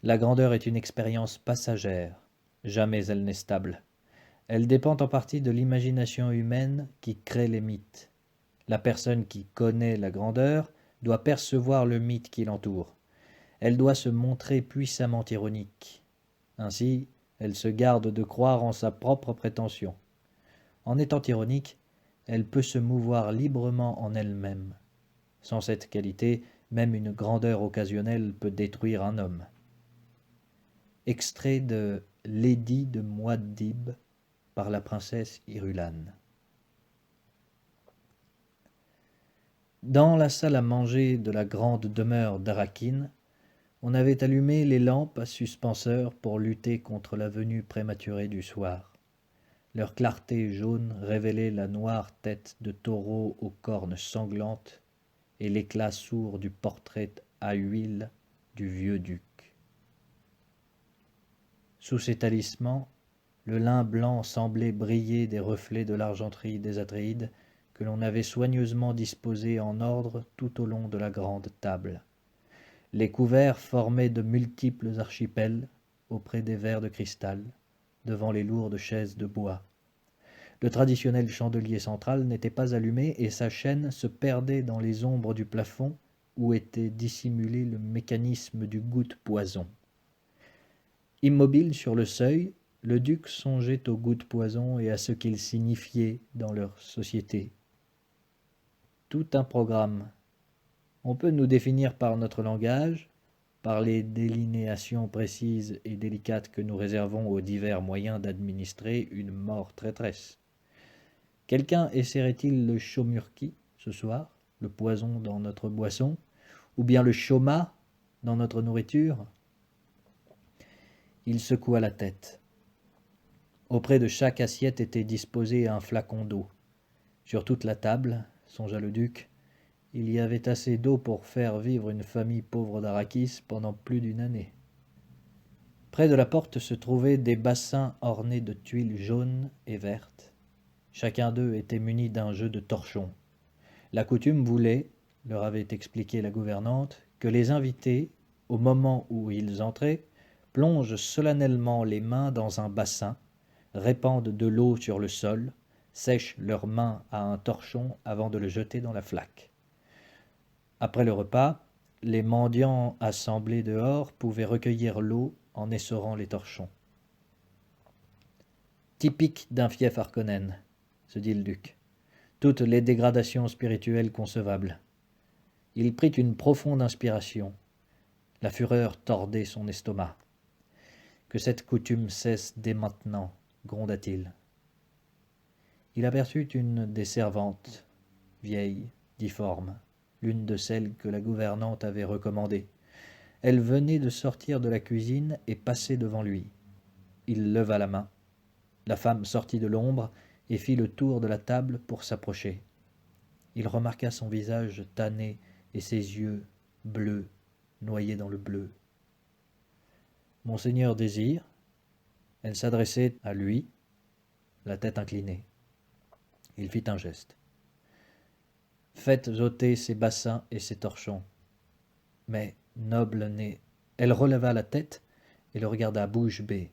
La grandeur est une expérience passagère, jamais elle n'est stable. Elle dépend en partie de l'imagination humaine qui crée les mythes. La personne qui connaît la grandeur doit percevoir le mythe qui l'entoure. Elle doit se montrer puissamment ironique. Ainsi, elle se garde de croire en sa propre prétention. En étant ironique, elle peut se mouvoir librement en elle-même. Sans cette qualité, même une grandeur occasionnelle peut détruire un homme. Extrait de L'édit de Muad'Dib par la princesse Irulan. Dans la salle à manger de la grande demeure d'Arakin, on avait allumé les lampes à suspenseurs pour lutter contre la venue prématurée du soir. Leur clarté jaune révélait la noire tête de taureau aux cornes sanglantes et l'éclat sourd du portrait à huile du vieux duc. Sous ses talismans, le lin blanc semblait briller des reflets de l'argenterie des Atréides que l'on avait soigneusement disposés en ordre tout au long de la grande table. Les couverts formaient de multiples archipels auprès des verres de cristal, devant les lourdes chaises de bois. Le traditionnel chandelier central n'était pas allumé et sa chaîne se perdait dans les ombres du plafond où était dissimulé le mécanisme du goutte-poison. Immobile sur le seuil, le duc songeait au goutte-poison et à ce qu'il signifiait dans leur société. Tout un programme. On peut nous définir par notre langage, par les délinéations précises et délicates que nous réservons aux divers moyens d'administrer une mort traîtresse. Quelqu'un essaierait-il le chaumurki ce soir, le poison dans notre boisson, ou bien le choma dans notre nourriture? Il secoua la tête. Auprès de chaque assiette était disposé un flacon d'eau. Sur toute la table, songea le duc, il y avait assez d'eau pour faire vivre une famille pauvre d'Arrakis pendant plus d'une année. Près de la porte se trouvaient des bassins ornés de tuiles jaunes et vertes. Chacun d'eux était muni d'un jeu de torchons. La coutume voulait, leur avait expliqué la gouvernante, que les invités, au moment où ils entraient, plongent solennellement les mains dans un bassin, répandent de l'eau sur le sol, sèchent leurs mains à un torchon avant de le jeter dans la flaque. Après le repas, les mendiants assemblés dehors pouvaient recueillir l'eau en essorant les torchons. Typique d'un fief Harkonnen, se dit le duc. Toutes les dégradations spirituelles concevables. Il prit une profonde inspiration. La fureur tordait son estomac. Que cette coutume cesse dès maintenant, gronda-t-il. Il aperçut une des servantes, vieille, difforme, l'une de celles que la gouvernante avait recommandées. Elle venait de sortir de la cuisine et passait devant lui. Il leva la main. La femme sortit de l'ombre et fit le tour de la table pour s'approcher. Il remarqua son visage tanné et ses yeux bleus, noyés dans le bleu. « Monseigneur désire ?» Elle s'adressait à lui, la tête inclinée. Il fit un geste. « Faites ôter ces bassins et ces torchons. » Mais, noble nez, elle releva la tête et le regarda bouche bée.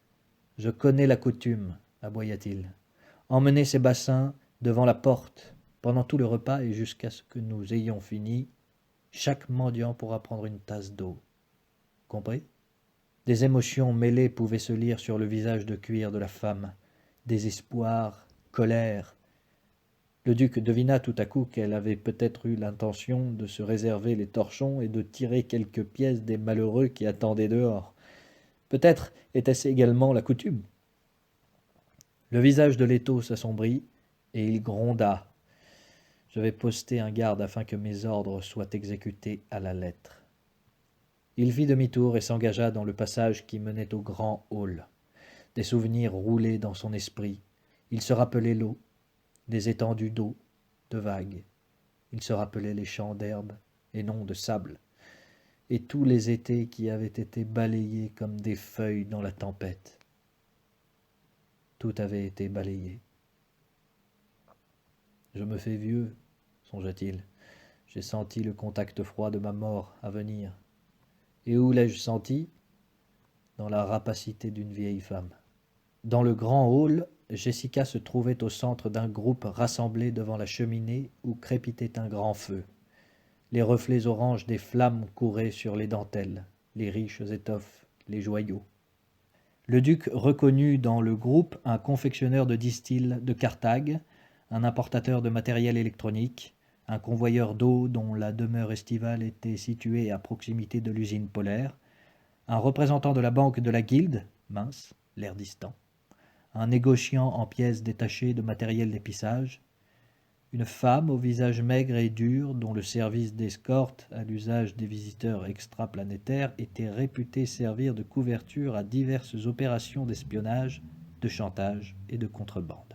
« Je connais la coutume, » aboya-t-il. « Emmenez ces bassins devant la porte. Pendant tout le repas et jusqu'à ce que nous ayons fini, chaque mendiant pourra prendre une tasse d'eau. Compris ?» Des émotions mêlées pouvaient se lire sur le visage de cuir de la femme. Désespoir, colère. Le duc devina tout à coup qu'elle avait peut-être eu l'intention de se réserver les torchons et de tirer quelques pièces des malheureux qui attendaient dehors. Peut-être était-ce également la coutume. Le visage de Leto s'assombrit et il gronda. « Je vais poster un garde afin que mes ordres soient exécutés à la lettre. » Il fit demi-tour et s'engagea dans le passage qui menait au grand hall. Des souvenirs roulaient dans son esprit. Il se rappelait l'eau, des étendues d'eau, de vagues. Il se rappelait les champs d'herbe, et non de sable, et tous les étés qui avaient été balayés comme des feuilles dans la tempête. Tout avait été balayé. « Je me fais vieux, » songea-t-il. « J'ai senti le contact froid de ma mort à venir. Et où l'ai-je senti ? dans la rapacité d'une vieille femme. Dans le grand hall, Jessica se trouvait au centre d'un groupe rassemblé devant la cheminée où crépitait un grand feu. Les reflets oranges des flammes couraient sur les dentelles, les riches étoffes, les joyaux. Le duc reconnut dans le groupe un confectionneur de distils de Carthage, un importateur de matériel électronique, un convoyeur d'eau dont la demeure estivale était située à proximité de l'usine polaire, un représentant de la banque de la Guilde, mince, l'air distant, un négociant en pièces détachées de matériel d'épissage, une femme au visage maigre et dur dont le service d'escorte à l'usage des visiteurs extraplanétaires était réputé servir de couverture à diverses opérations d'espionnage, de chantage et de contrebande.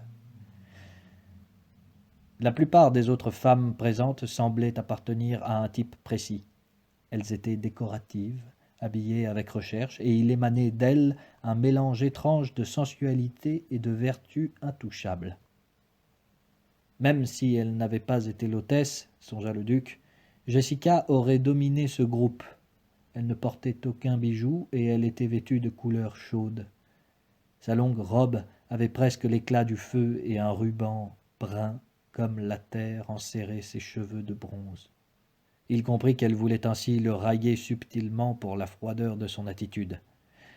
La plupart des autres femmes présentes semblaient appartenir à un type précis. Elles étaient décoratives, habillées avec recherche, et il émanait d'elles un mélange étrange de sensualité et de vertu intouchable. Même si elle n'avait pas été l'hôtesse, songea le duc, Jessica aurait dominé ce groupe. Elle ne portait aucun bijou et elle était vêtue de couleur chaude. Sa longue robe avait presque l'éclat du feu et un ruban brun comme la terre enserrait ses cheveux de bronze. Il comprit qu'elle voulait ainsi le railler subtilement pour la froideur de son attitude.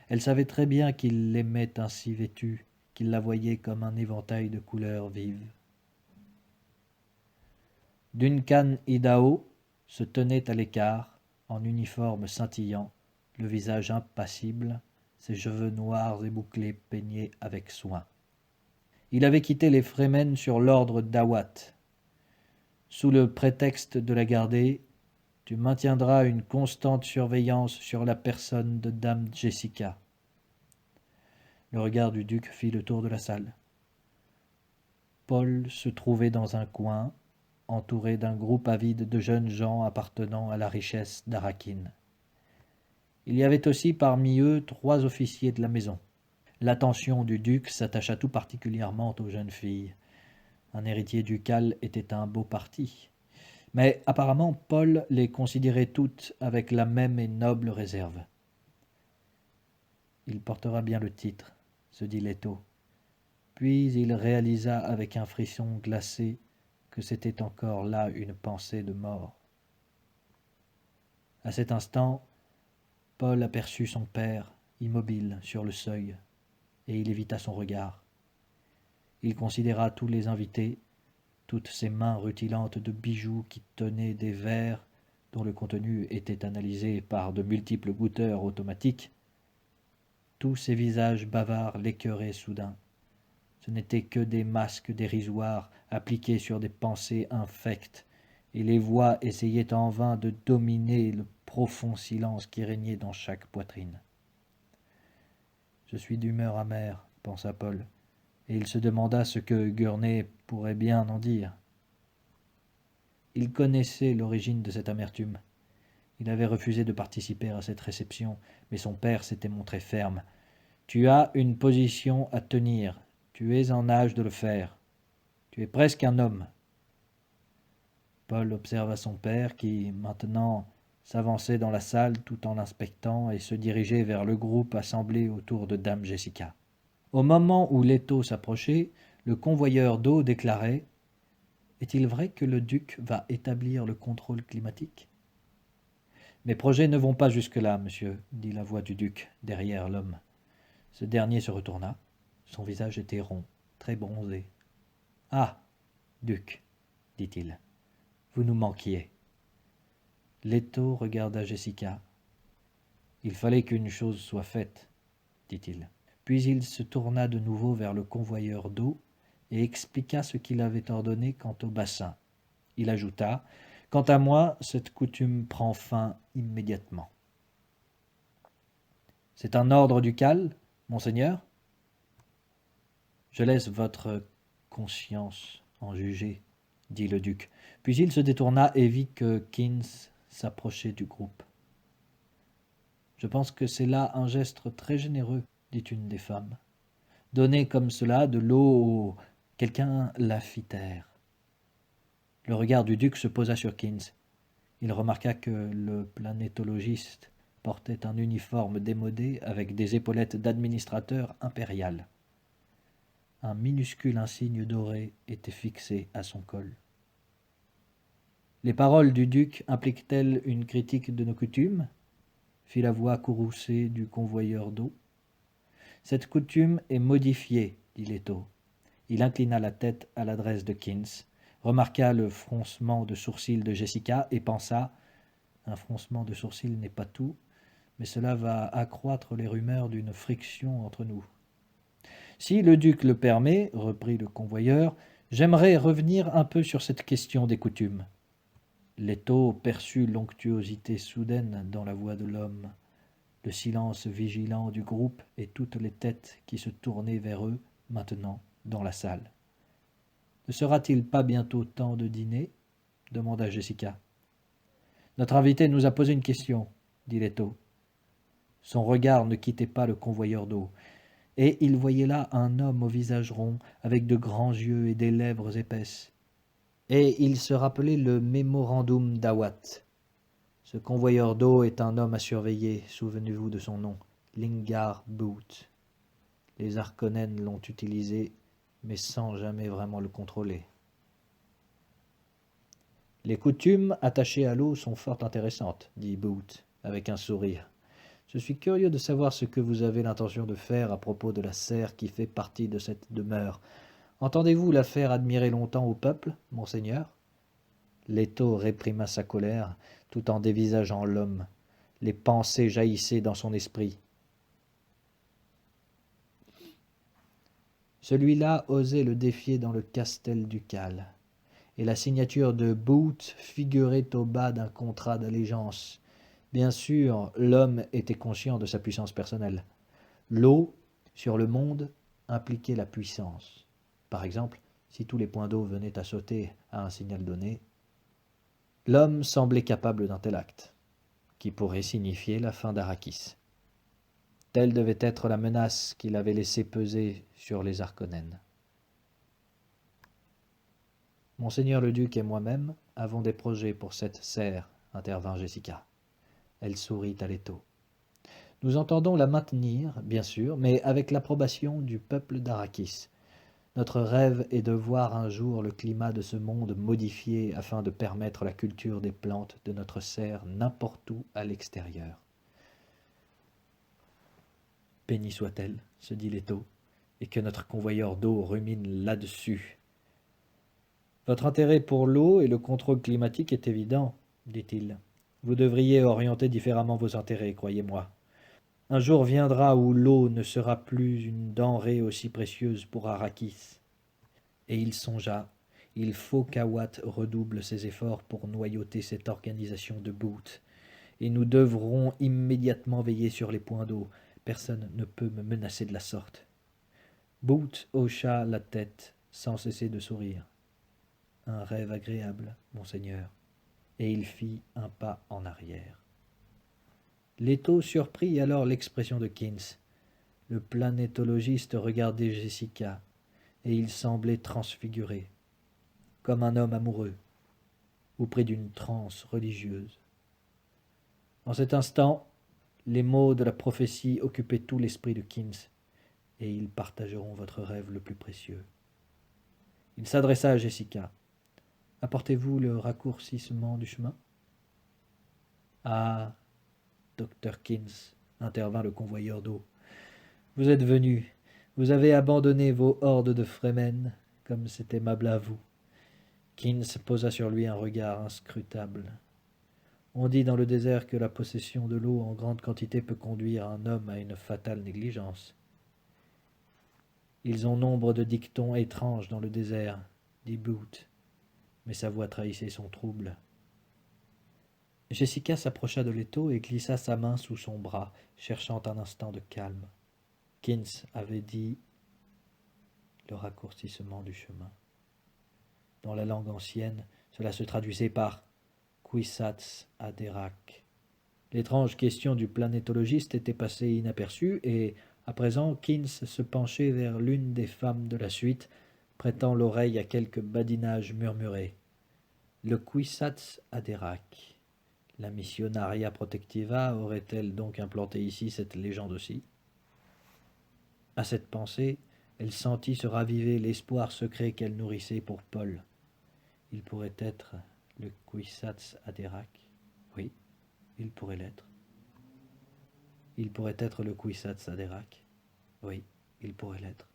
Elle savait très bien qu'il l'aimait ainsi vêtue, qu'il la voyait comme un éventail de couleurs vives. Duncan Idaho se tenait à l'écart, en uniforme scintillant, le visage impassible, ses cheveux noirs et bouclés peignés avec soin. Il avait quitté les Fremen sur l'ordre d'Awat. Sous le prétexte de la garder, tu maintiendras une constante surveillance sur la personne de dame Jessica. Le regard du duc fit le tour de la salle. Paul se trouvait dans un coin, entouré d'un groupe avide de jeunes gens appartenant à la richesse d'Arakin. Il y avait aussi parmi eux 3 officiers de la maison. L'attention du duc s'attacha tout particulièrement aux jeunes filles. Un héritier ducal était un beau parti. Mais apparemment Paul les considérait toutes avec la même et noble réserve. « Il portera bien le titre », se dit Leto. Puis il réalisa avec un frisson glacé que c'était encore là une pensée de mort. À cet instant, Paul aperçut son père, immobile sur le seuil, et il évita son regard. Il considéra tous les invités, toutes ces mains rutilantes de bijoux qui tenaient des verres dont le contenu était analysé par de multiples goûteurs automatiques. Tous ces visages bavards l'écœuraient soudain. Ce n'étaient que des masques dérisoires appliqués sur des pensées infectes, et les voix essayaient en vain de dominer le profond silence qui régnait dans chaque poitrine. « Je suis d'humeur amère, » pensa Paul, et il se demanda ce que Gurney pourrait bien en dire. Il connaissait l'origine de cette amertume. Il avait refusé de participer à cette réception, mais son père s'était montré ferme. « Tu as une position à tenir. Tu es en âge de le faire. Tu es presque un homme. » Paul observa son père qui, maintenant, s'avançait dans la salle tout en l'inspectant et se dirigeait vers le groupe assemblé autour de dame Jessica. Au moment où Leto s'approchait, le convoyeur d'eau déclarait « Est-il vrai que le duc va établir le contrôle climatique ?» « Mes projets ne vont pas jusque-là, monsieur, » dit la voix du duc derrière l'homme. Ce dernier se retourna. Son visage était rond, très bronzé. « Ah, duc, dit-il, vous nous manquiez. » Leto regarda Jessica. « Il fallait qu'une chose soit faite, dit-il. Puis il se tourna de nouveau vers le convoyeur d'eau et expliqua ce qu'il avait ordonné quant au bassin. Il ajouta « Quant à moi, cette coutume prend fin immédiatement. »« C'est un ordre ducal, monseigneur ?» ?»« Je laisse votre conscience en juger, » dit le duc. Puis il se détourna et vit que Keynes s'approchait du groupe. « Je pense que c'est là un geste très généreux, » dit une des femmes. « Donner comme cela de l'eau au... » Quelqu'un la fit taire. Le regard du duc se posa sur Keynes. Il remarqua que le planétologiste portait un uniforme démodé avec des épaulettes d'administrateur impérial. Un minuscule insigne doré était fixé à son col. Les paroles du duc impliquent-elles une critique de nos coutumes ? Fit la voix courroucée du convoyeur d'eau. Cette coutume est modifiée, dit Leto. Il inclina la tête à l'adresse de Keynes, remarqua le froncement de sourcils de Jessica et pensa « Un froncement de sourcils n'est pas tout, mais cela va accroître les rumeurs d'une friction entre nous. » « Si le duc le permet, reprit le convoyeur, j'aimerais revenir un peu sur cette question des coutumes. » Leto perçut l'onctuosité soudaine dans la voix de l'homme, le silence vigilant du groupe et toutes les têtes qui se tournaient vers eux, maintenant, dans la salle. « Ne sera-t-il pas bientôt temps de dîner ?» demanda Jessica. « Notre invité nous a posé une question, » dit Leto. Son regard ne quittait pas le convoyeur d'eau, et il voyait là un homme au visage rond, avec de grands yeux et des lèvres épaisses. Et il se rappelait le mémorandum d'Awat. Ce convoyeur d'eau est un homme à surveiller, souvenez-vous de son nom, Lingard Boot. Les Harkonnen l'ont utilisé, mais sans jamais vraiment le contrôler. Les coutumes attachées à l'eau sont fort intéressantes, dit Boot, avec un sourire. Je suis curieux de savoir ce que vous avez l'intention de faire à propos de la serre qui fait partie de cette demeure. Entendez-vous la faire admirer longtemps au peuple, monseigneur ? Leto réprima sa colère, tout en dévisageant l'homme. Les pensées jaillissaient dans son esprit. Celui-là osait le défier dans le castel ducal, et la signature de Boot figurait au bas d'un contrat d'allégeance. Bien sûr, l'homme était conscient de sa puissance personnelle. L'eau, sur le monde, impliquait la puissance. Par exemple, si tous les points d'eau venaient à sauter à un signal donné, l'homme semblait capable d'un tel acte, qui pourrait signifier la fin d'Arrakis. Telle devait être la menace qu'il avait laissé peser sur les Harkonnen. Monseigneur le duc et moi-même avons des projets pour cette serre, intervint Jessica. Elle sourit à Leto. Nous entendons la maintenir, bien sûr, mais avec l'approbation du peuple d'Arrakis. Notre rêve est de voir un jour le climat de ce monde modifié afin de permettre la culture des plantes de notre serre n'importe où à l'extérieur. Béni soit-elle, se dit Leto, et que notre convoyeur d'eau rumine là-dessus. Votre intérêt pour l'eau et le contrôle climatique est évident, dit-il. Vous devriez orienter différemment vos intérêts, croyez-moi. Un jour viendra où l'eau ne sera plus une denrée aussi précieuse pour Arrakis. Et il songea, il faut qu'Awat redouble ses efforts pour noyauter cette organisation de Boot. Et nous devrons immédiatement veiller sur les points d'eau. Personne ne peut me menacer de la sorte. Boot hocha la tête sans cesser de sourire. Un rêve agréable, monseigneur. Et il fit un pas en arrière. Leto surprit alors l'expression de Keynes. Le planétologiste regardait Jessica, et il semblait transfiguré, comme un homme amoureux, auprès d'une transe religieuse. En cet instant, les mots de la prophétie occupaient tout l'esprit de Keynes, et ils partageront votre rêve le plus précieux. Il s'adressa à Jessica. « Apportez-vous le raccourcissement du chemin ?»« Ah, docteur Keynes, intervint le convoyeur d'eau. Vous êtes venu, vous avez abandonné vos hordes de Fremen, comme c'est aimable à vous. » Keynes posa sur lui un regard inscrutable. On dit dans le désert que la possession de l'eau en grande quantité peut conduire un homme à une fatale négligence. Ils ont nombre de dictons étranges dans le désert, dit Boot, mais sa voix trahissait son trouble. Jessica s'approcha de Leto et glissa sa main sous son bras, cherchant un instant de calme. Keynes avait dit le raccourcissement du chemin. Dans la langue ancienne, cela se traduisait par Kwisatz Haderach. L'étrange question du planétologiste était passée inaperçue et, à présent, Keynes se penchait vers l'une des femmes de la suite, prêtant l'oreille à quelques badinages murmurés. Le Kwisatz Haderach. La Missionaria Protectiva aurait-elle donc implanté ici cette légende aussi? À cette pensée, elle sentit se raviver l'espoir secret qu'elle nourrissait pour Paul. Il pourrait être le Kwisatz Haderach. Oui, il pourrait l'être. Il pourrait être le Kwisatz Haderach. Oui, il pourrait l'être.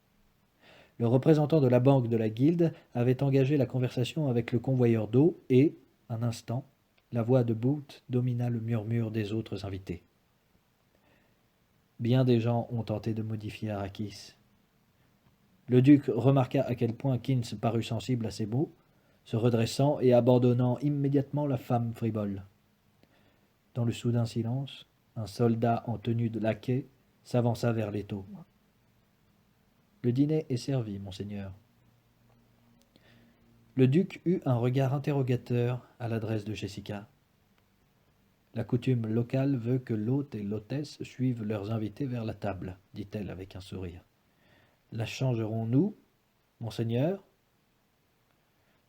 Le représentant de la banque de la guilde avait engagé la conversation avec le convoyeur d'eau et, un instant, la voix de Boot domina le murmure des autres invités. Bien des gens ont tenté de modifier Arrakis. Le duc remarqua à quel point Kins parut sensible à ces mots, se redressant et abandonnant immédiatement la femme frivole. Dans le soudain silence, un soldat en tenue de laquais s'avança vers l'étau. « Le dîner est servi, monseigneur. » Le duc eut un regard interrogateur à l'adresse de Jessica. La coutume locale veut que l'hôte et l'hôtesse suivent leurs invités vers la table, dit-elle avec un sourire. La changerons-nous, monseigneur?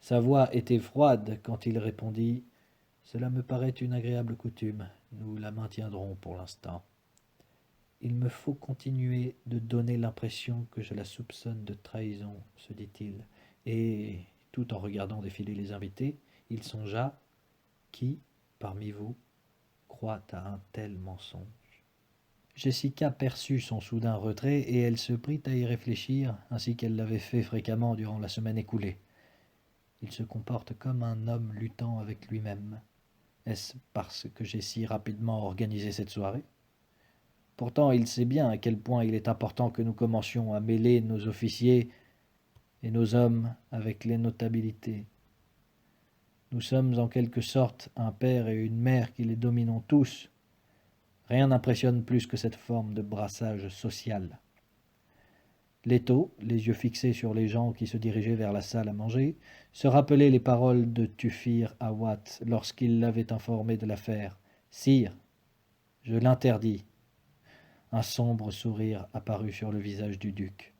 Sa voix était froide quand il répondit « Cela me paraît une agréable coutume. Nous la maintiendrons pour l'instant. Il me faut continuer de donner l'impression que je la soupçonne de trahison, se dit-il, et, tout en regardant défiler les invités, il songea « Qui, parmi vous, croit à un tel mensonge ?» Jessica perçut son soudain retrait et elle se prit à y réfléchir, ainsi qu'elle l'avait fait fréquemment durant la semaine écoulée. Il se comporte comme un homme luttant avec lui-même. Est-ce parce que j'ai si rapidement organisé cette soirée? Pourtant, il sait bien à quel point il est important que nous commencions à mêler nos officiers et nos hommes avec les notabilités. Nous sommes en quelque sorte un père et une mère qui les dominons tous. Rien n'impressionne plus que cette forme de brassage social. Leto, les yeux fixés sur les gens qui se dirigeaient vers la salle à manger, se rappelait les paroles de Tufir Awat lorsqu'il l'avait informé de l'affaire. « Sire, je l'interdis. » Un sombre sourire apparut sur le visage du duc.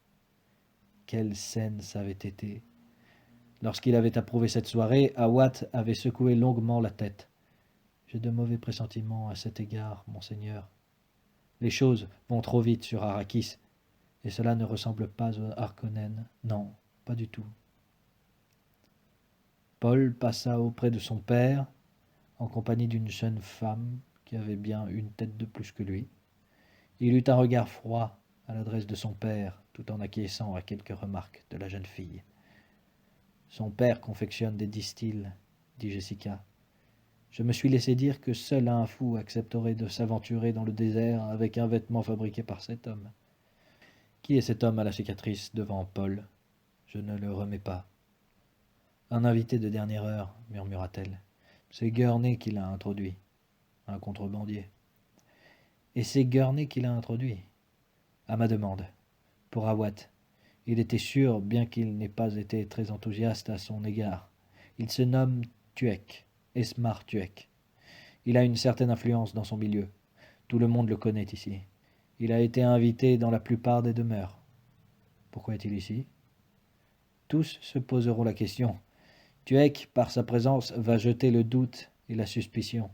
Quelle scène ça avait été! Lorsqu'il avait approuvé cette soirée, Awat avait secoué longuement la tête. « J'ai de mauvais pressentiments à cet égard, monseigneur. Les choses vont trop vite sur Arrakis, et cela ne ressemble pas aux Harkonnen. Non, pas du tout. » Paul passa auprès de son père, en compagnie d'une jeune femme qui avait bien une tête de plus que lui. Il eut un regard froid à l'adresse de son père, tout en acquiesçant à quelques remarques de la jeune fille. « Son père confectionne des distilles, » dit Jessica. « Je me suis laissé dire que seul un fou accepterait de s'aventurer dans le désert avec un vêtement fabriqué par cet homme. » « Qui est cet homme à la cicatrice devant Paul? Je ne le remets pas. »« Un invité de dernière heure, murmura-t-elle. C'est Gurney qui l'a introduit. Un contrebandier. » « Et c'est Gurney qui l'a introduit. À ma demande. Pour Awat. Il était sûr, bien qu'il n'ait pas été très enthousiaste à son égard. Il se nomme Tuek, Esmar Tuek. Il a une certaine influence dans son milieu. Tout le monde le connaît ici. Il a été invité dans la plupart des demeures. Pourquoi est-il ici? Tous se poseront la question. Tuek, par sa présence, va jeter le doute et la suspicion.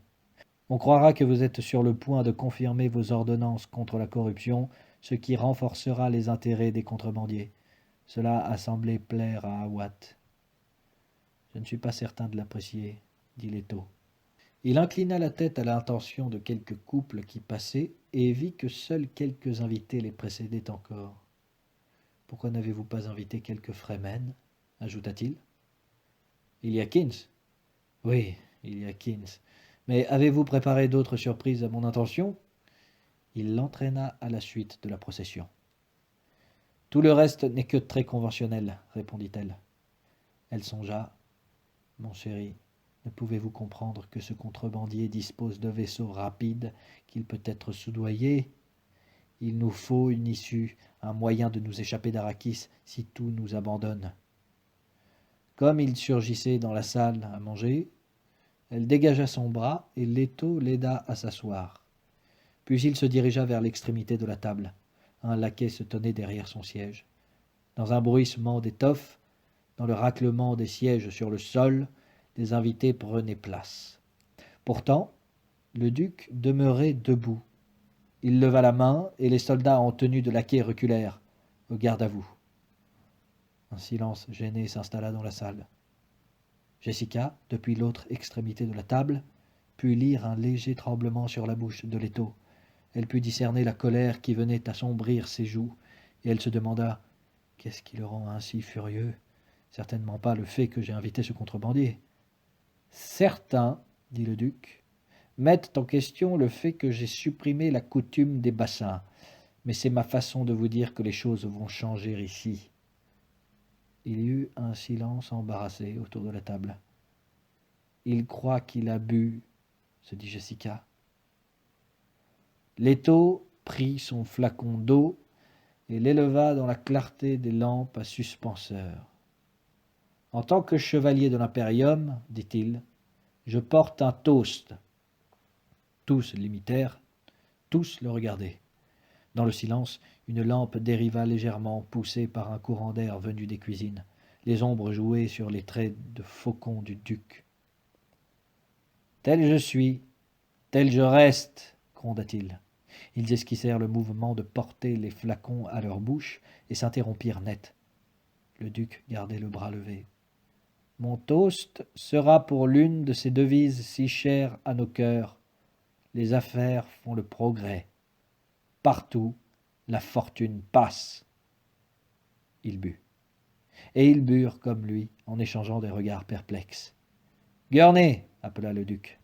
On croira que vous êtes sur le point de confirmer vos ordonnances contre la corruption, ce qui renforcera les intérêts des contrebandiers. Cela a semblé plaire à Awat. Je ne suis pas certain de l'apprécier, dit Leto. Il inclina la tête à l'intention de quelques couples qui passaient et vit que seuls quelques invités les précédaient encore. « Pourquoi n'avez-vous pas invité quelques Fremen » ajouta-t-il. « Il y a Kins. »« Oui, il y a Kins. Mais avez-vous préparé d'autres surprises à mon intention ?» Il l'entraîna à la suite de la procession. « Tout le reste n'est que très conventionnel, » répondit-elle. Elle songea. « Mon chéri, ne pouvez-vous comprendre que ce contrebandier dispose de vaisseaux rapides, qu'il peut être soudoyé? Il nous faut une issue, un moyen de nous échapper d'Arrakis si tout nous abandonne. » Comme il surgissait dans la salle à manger, elle dégagea son bras et Leto l'aida à s'asseoir. Puis il se dirigea vers l'extrémité de la table. Un laquais se tenait derrière son siège. Dans un bruissement d'étoffe, dans le raclement des sièges sur le sol, des invités prenaient place. Pourtant, Le duc demeurait debout. Il leva la main, et les soldats en tenue de laquais reculèrent, au garde à vous. Un silence gêné s'installa dans la salle. Jessica, depuis l'autre extrémité de la table, put lire un léger tremblement sur la bouche de Leto. Elle put discerner la colère qui venait assombrir ses joues, et elle se demanda « Qu'est-ce qui le rend ainsi furieux? Certainement pas le fait que j'ai invité ce contrebandier. »« Certains, dit le duc, mettent en question le fait que j'ai supprimé la coutume des bassins, mais c'est ma façon de vous dire que les choses vont changer ici. » Il y eut un silence embarrassé autour de la table. « Il croit qu'il a bu, » se dit Jessica. Leto prit son flacon d'eau et l'éleva dans la clarté des lampes à suspenseur. « En tant que chevalier de l'Impérium, dit-il, je porte un toast. » Tous l'imitèrent, tous le regardaient. Dans le silence, une lampe dériva légèrement, poussée par un courant d'air venu des cuisines. Les ombres jouaient sur les traits de faucon du duc. « Tel je suis, tel je reste, » gronda-t-il. Ils esquissèrent le mouvement de porter les flacons à leur bouche et s'interrompirent net. Le duc gardait le bras levé. « Mon toast sera pour l'une de ces devises si chères à nos cœurs. Les affaires font le progrès. Partout, la fortune passe. » Il but. Et ils burent comme lui, en échangeant des regards perplexes. « Gurney !» appela le duc.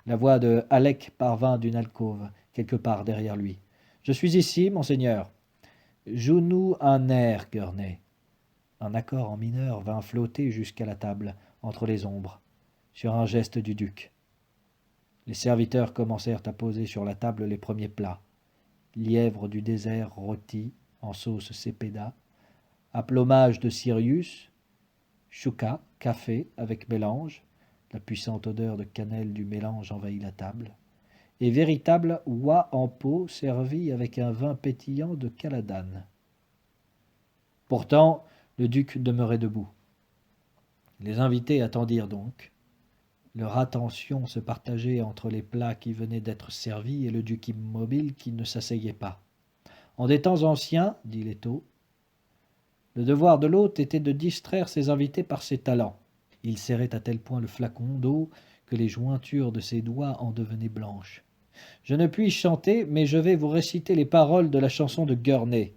La voix de Halleck parvint d'une alcôve, quelque part derrière lui. « Je suis ici, monseigneur. »« Joue-nous un air, Gurney. » Un accord en mineur vint flotter jusqu'à la table, entre les ombres, sur un geste du duc. Les serviteurs commencèrent à poser sur la table les premiers plats. Lièvre du désert rôti en sauce sépéda, aplomage de Sirius, chouka, café avec mélange, la puissante odeur de cannelle du mélange envahit la table, et véritable oie en pot servi avec un vin pétillant de Caladane. Pourtant, le duc demeurait debout. Les invités attendirent donc. Leur attention se partageait entre les plats qui venaient d'être servis et le duc immobile qui ne s'asseyait pas. En des temps anciens, dit Leto, le devoir de l'hôte était de distraire ses invités par ses talents. Il serrait à tel point le flacon d'eau que les jointures de ses doigts en devenaient blanches. « Je ne puis chanter, mais je vais vous réciter les paroles de la chanson de Gurney.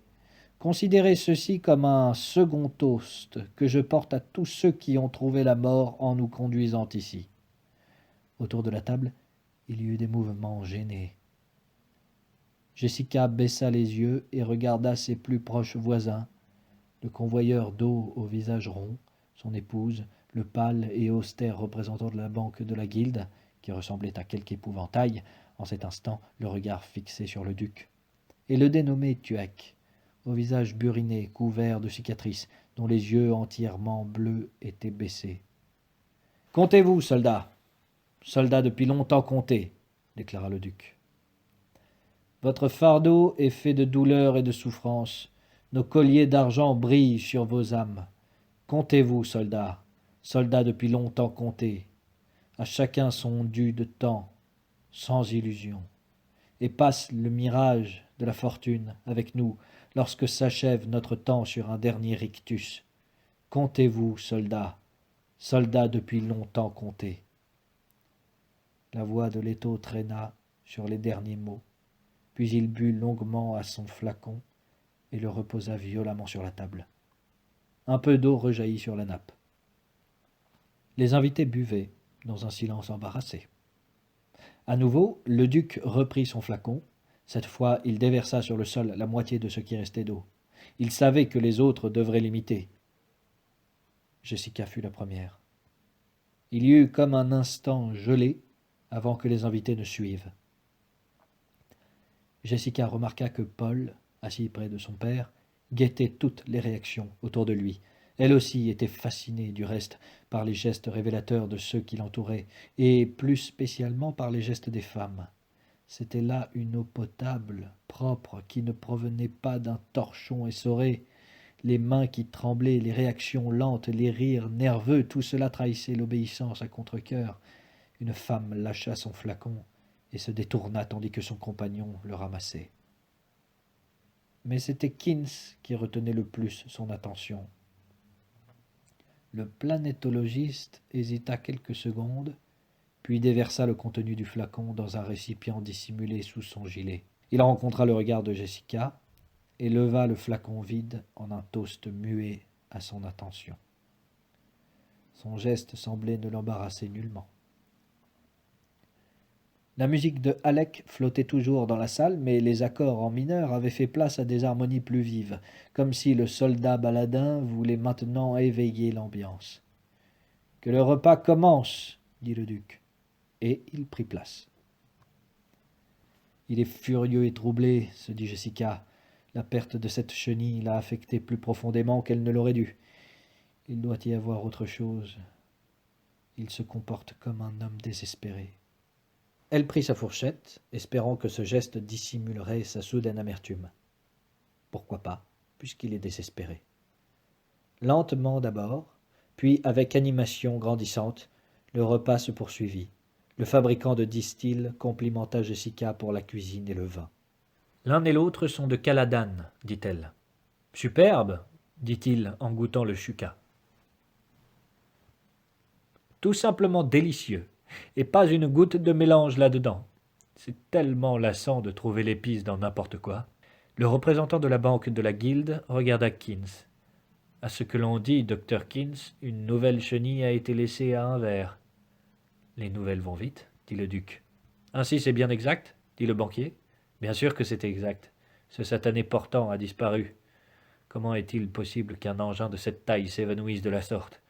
Considérez ceci comme un second toast que je porte à tous ceux qui ont trouvé la mort en nous conduisant ici. » Autour de la table, il y eut des mouvements gênés. Jessica baissa les yeux et regarda ses plus proches voisins, le convoyeur d'eau au visage rond, son épouse, le pâle et austère représentant de la banque de la Guilde, qui ressemblait à quelque épouvantail, en cet instant le regard fixé sur le duc, et le dénommé Tuek, au visage buriné, couvert de cicatrices, dont les yeux entièrement bleus étaient baissés. « Comptez-vous, soldats, soldats depuis longtemps comptés, » déclara le duc. « Votre fardeau est fait de douleur et de souffrance. Nos colliers d'argent brillent sur vos âmes. Comptez-vous, soldats, soldats depuis longtemps comptés. À chacun son dû de temps, sans illusion. Et passe le mirage de la fortune avec nous lorsque s'achève notre temps sur un dernier rictus. Comptez-vous, soldats, soldats depuis longtemps comptés. » La voix de Leto traîna sur les derniers mots, puis il but longuement à son flacon et le reposa violemment sur la table. Un peu d'eau rejaillit sur la nappe. Les invités buvaient, dans un silence embarrassé. À nouveau, le duc reprit son flacon. Cette fois, il déversa sur le sol la moitié de ce qui restait d'eau. Il savait que les autres devraient l'imiter. Jessica fut la première. Il y eut comme un instant gelé avant que les invités ne suivent. Jessica remarqua que Paul, assis près de son père, guettait toutes les réactions autour de lui. Elle aussi était fascinée, du reste, par les gestes révélateurs de ceux qui l'entouraient, et plus spécialement par les gestes des femmes. C'était là une eau potable, propre, qui ne provenait pas d'un torchon essoré. Les mains qui tremblaient, les réactions lentes, les rires nerveux, tout cela trahissait l'obéissance à contre-cœur. Une femme lâcha son flacon et se détourna tandis que son compagnon le ramassait. Mais c'était Keynes qui retenait le plus son attention. Le planétologiste hésita quelques secondes, puis déversa le contenu du flacon dans un récipient dissimulé sous son gilet. Il rencontra le regard de Jessica et leva le flacon vide en un toast muet à son attention. Son geste semblait ne l'embarrasser nullement. La musique de Halleck flottait toujours dans la salle, mais les accords en mineur avaient fait place à des harmonies plus vives, comme si le soldat baladin voulait maintenant éveiller l'ambiance. « Que le repas commence !» dit le duc, et il prit place. « Il est furieux et troublé, se dit Jessica. La perte de cette chenille l'a affecté plus profondément qu'elle ne l'aurait dû. Il doit y avoir autre chose. Il se comporte comme un homme désespéré. » Elle prit sa fourchette, espérant que ce geste dissimulerait sa soudaine amertume. Pourquoi pas, puisqu'il est désespéré. Lentement d'abord, puis avec animation grandissante, le repas se poursuivit. Le fabricant de distils complimenta Jessica pour la cuisine et le vin. « L'un et l'autre sont de Caladan, dit-elle. « Superbe, dit-il en goûtant le chuka. « Tout simplement délicieux. Et pas une goutte de mélange là-dedans. C'est tellement lassant de trouver l'épice dans n'importe quoi. » Le représentant de la banque de la Guilde regarda Keynes. « À ce que l'on dit, docteur Keynes, une nouvelle chenille a été laissée à un verre. »« Les nouvelles vont vite, dit le duc. »« Ainsi c'est bien exact, dit le banquier. »« Bien sûr que c'est exact. Ce satané portant a disparu. Comment est-il possible qu'un engin de cette taille s'évanouisse de la sorte ?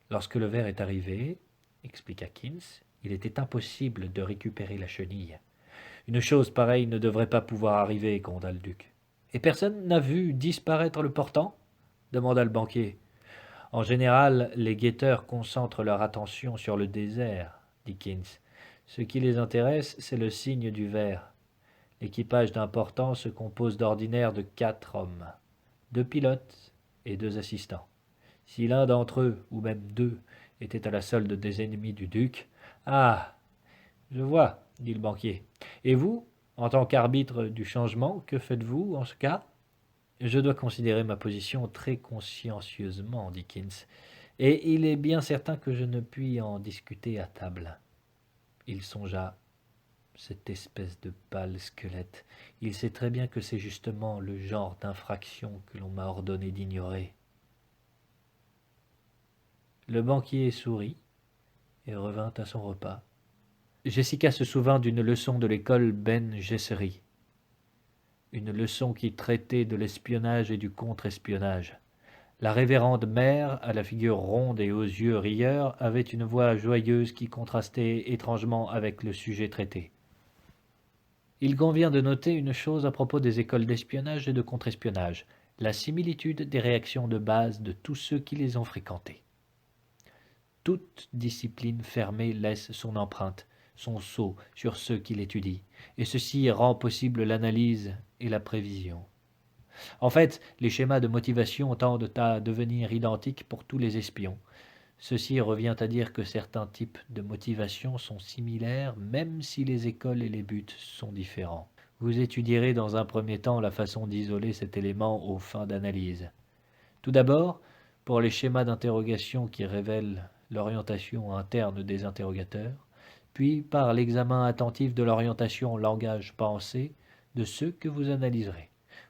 Lorsque le verre est arrivé, expliqua Keynes, il était impossible de récupérer la chenille. Une chose pareille ne devrait pas pouvoir arriver, gronda le duc. Et personne n'a vu disparaître le portant ? Demanda le banquier. En général, les guetteurs concentrent leur attention sur le désert, dit Keynes. Ce qui les intéresse, c'est le signe du verre. L'équipage d'un portant se compose d'ordinaire de 4 hommes, 2 pilotes et 2 assistants. Si l'un d'entre eux, ou même 2, était à la solde des ennemis du duc. « Ah, je vois, dit le banquier. Et vous, en tant qu'arbitre du changement, que faites-vous en ce cas ? Je dois considérer ma position très consciencieusement, dit Keynes, et il est bien certain que je ne puis en discuter à table. Il songea. Cette espèce de pâle squelette, il sait très bien que c'est justement le genre d'infraction que l'on m'a ordonné d'ignorer. Le banquier sourit et revint à son repas. Jessica se souvint d'une leçon de l'école Ben Gesserit, une leçon qui traitait de l'espionnage et du contre-espionnage. La révérende mère, à la figure ronde et aux yeux rieurs, avait une voix joyeuse qui contrastait étrangement avec le sujet traité. Il convient de noter une chose à propos des écoles d'espionnage et de contre-espionnage, la similitude des réactions de base de tous ceux qui les ont fréquentées. Toute discipline fermée laisse son empreinte, son sceau sur ceux qui l'étudient, et ceci rend possible l'analyse et la prévision. En fait, les schémas de motivation tendent à devenir identiques pour tous les espions. Ceci revient à dire que certains types de motivation sont similaires, même si les écoles et les buts sont différents. Vous étudierez dans un premier temps la façon d'isoler cet élément aux fins d'analyse. Tout d'abord, pour les schémas d'interrogation qui révèlent l'orientation interne des interrogateurs, puis par l'examen attentif de l'orientation langage-pensée de ceux que vous analyserez.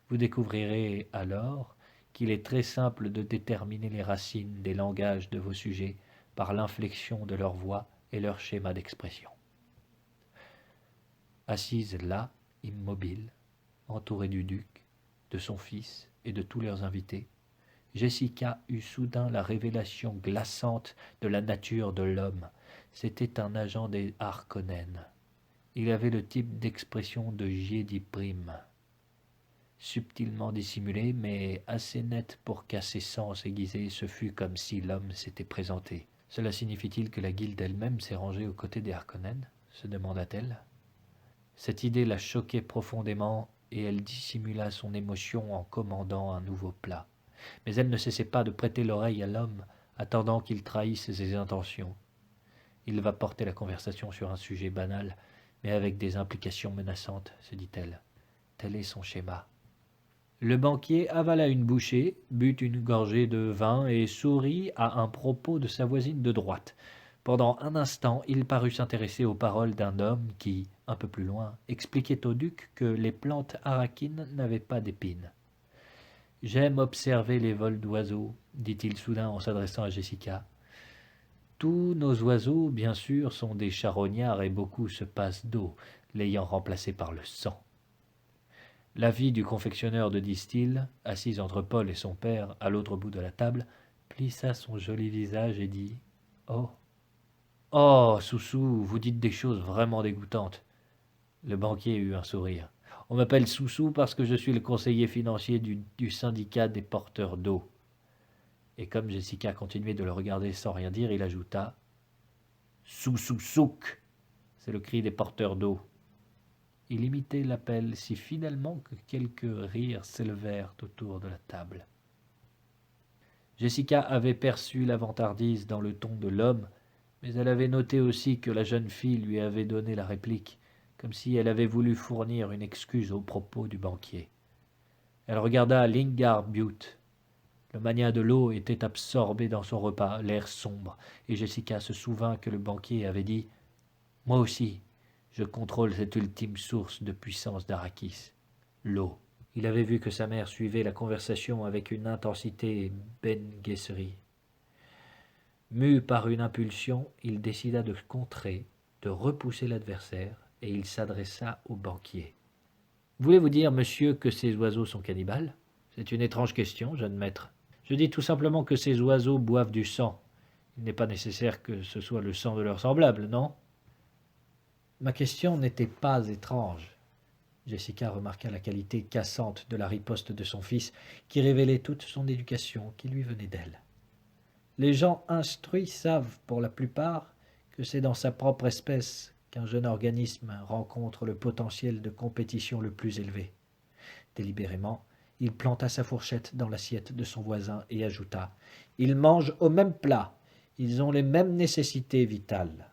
Vous découvrirez alors qu'il est très simple de déterminer les racines des langages de vos sujets par l'inflexion de leur voix et leur schéma d'expression. Assise là, immobile, entourée du duc, de son fils et de tous leurs invités, Jessica eut soudain la révélation glaçante de la nature de l'homme. C'était un agent des Harkonnen. Il avait le type d'expression de Jedi Prime. Subtilement dissimulé, mais assez net pour qu'à ses sens aiguisés, ce fût comme si l'homme s'était présenté. « Cela signifie-t-il que la Guilde elle-même s'est rangée aux côtés des Harkonnen ?» se demanda-t-elle. Cette idée la choquait profondément, et elle dissimula son émotion en commandant un nouveau plat. Mais elle ne cessait pas de prêter l'oreille à l'homme, attendant qu'il trahisse ses intentions. Il va porter la conversation sur un sujet banal, mais avec des implications menaçantes, se dit-elle. Tel est son schéma. Le banquier avala une bouchée, but une gorgée de vin et sourit à un propos de sa voisine de droite. Pendant un instant, il parut s'intéresser aux paroles d'un homme qui, un peu plus loin, expliquait au duc que les plantes araquines n'avaient pas d'épines. « J'aime observer les vols d'oiseaux, dit-il soudain en s'adressant à Jessica. Tous nos oiseaux, bien sûr, sont des charognards et beaucoup se passent d'eau, l'ayant remplacé par le sang. La fille du confectionneur de distil, assise entre Paul et son père à l'autre bout de la table, plissa son joli visage et dit « Oh, oh, Soussou, vous dites des choses vraiment dégoûtantes. » Le banquier eut un sourire. « On m'appelle Soussou parce que je suis le conseiller financier du syndicat des porteurs d'eau. » Et comme Jessica continuait de le regarder sans rien dire, il ajouta « Soussou-souk !» C'est le cri des porteurs d'eau. Il imitait l'appel si fidèlement que quelques rires s'élevèrent autour de la table. Jessica avait perçu la vantardise dans le ton de l'homme, mais elle avait noté aussi que la jeune fille lui avait donné la réplique, comme si elle avait voulu fournir une excuse aux propos du banquier. Elle regarda Lingard Bute. Le magnat de l'eau était absorbé dans son repas, l'air sombre, et Jessica se souvint que le banquier avait dit « Moi aussi, je contrôle cette ultime source de puissance d'Arrakis, l'eau. » Il avait vu que sa mère suivait la conversation avec une intensité Ben Gesserit. Mu par une impulsion, il décida de contrer, de repousser l'adversaire, et il s'adressa au banquier. « Voulez-vous dire, monsieur, que ces oiseaux sont cannibales? C'est une étrange question, jeune maître. Je dis tout simplement que ces oiseaux boivent du sang. Il n'est pas nécessaire que ce soit le sang de leurs semblables, non? » Ma question n'était pas étrange. Jessica remarqua la qualité cassante de la riposte de son fils, qui révélait toute son éducation qui lui venait d'elle. Les gens instruits savent, pour la plupart, que c'est dans sa propre espèce qu'un jeune organisme rencontre le potentiel de compétition le plus élevé. Délibérément, il planta sa fourchette dans l'assiette de son voisin et ajouta « Ils mangent au même plat, ils ont les mêmes nécessités vitales. »